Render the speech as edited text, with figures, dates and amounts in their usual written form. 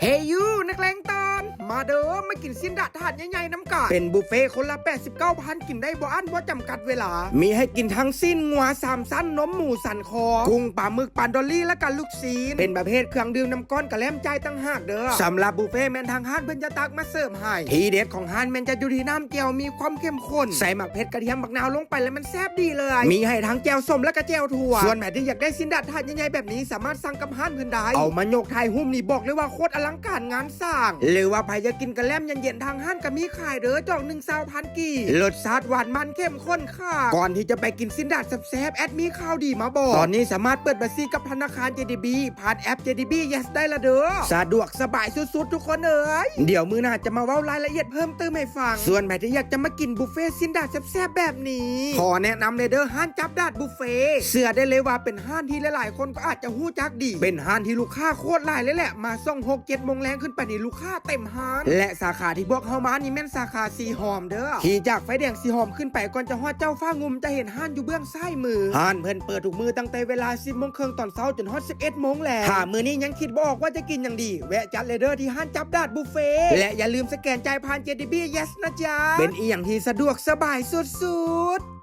เฮยูนักเลงตอนมาเด้อมากินซินดาถาดใหญ่ๆน้ำกาดเป็นบุฟเฟ่คนละ89,000กินได้บ่อั้นบ่จำกัดเวลามีให้กินทั้งสิ้นงัว3สั้นนมหมูสันคอกุ้งปลาหมึกปลาดอลลี่และกันลูกซีนเป็นประเภทเครื่องดื่มน้ำก้อนกะแลมใจตั้งหากเด้อสำหรับบุฟเฟ่แมนทางห้านเพิ่นจะตักมาเสิร์ฟให้ทีเด็ดของห้านแมนจะอยู่ที่น้ำเจียวมีความเข้มข้นใส่หมักเผ็ดกระเทียมบักนาวลงไปแล้วมันแซ่บดีเลยมีให้ทั้งแจ่วส้มและก็แจ่วถั่วส่วนแม่ที่อยากได้ซินดาถาดใหญ่ๆแบบนี้สามารถสั่งกับห้านเพิ่นได้เอามาโยกไทยหุ้มนี่บอกเลยว่าโคตรอลังการงานสร้างหรือว่าใครจะกินกะแลมเย็นๆทางห้านก็มีขายเด้อจอก1,000 กีรสชาติหวานมันเข้มข้นค่ะก่อนที่จะไปกินซินดาดแซ่บๆแอดมีข่าวดีมาบอกตอนนี้สามารถเปิดบัญชีกับธนาคาร JDB ผ่านแอป JDB Yes ได้ละเด้อสะดวกสบายสุดๆทุกคนเอ้ยเดี๋ยวมื้อหน้าจะมาเว้ารายละเอียดเพิ่มเติมให้ฟังส่วนใครที่อยากจะมากินบุฟเฟ่ซินดาดแซ่บๆแบบนี้ขอแนะนำเลยเด้อห้านจับดาดบุฟเฟ่เชื่อได้เลยว่าเป็นห้านที่หลายๆคนก็อาจจะฮู้จักดีเป็นห้านที่ลูกค้าโคตรหลายเลยแหละมาส่ง 6-7 โมงแรงขึ้นไปนี่ลูกค้าเต็มห้านและสาขาที่พวกเฮามานี่แม่นสาขาสีหอมเด้อขี่จากไฟแดงสีหอมขึ้นไปก่อนจะฮอดเจ้าฟ้างุมจะเห็นห้านอยู่เบื้องซ้ายมือห้านเพิ่นเปิดทุกมือตั้งแต่เวลา 10 โมงครึ่งตอนเช้าจนฮอด 11 โมงแล้วถ้ามื้อนี้ยังคิดบ่ออกว่าจะกินอย่างดีแวะจัดเลยเด้อที่ห้านจับดาดบุฟเฟ่และอย่าลืมสแกนจ่ายผ่าน JDB Yes นะจ๊ะเป็นอีหยังที่สะดวกสบายสุดๆ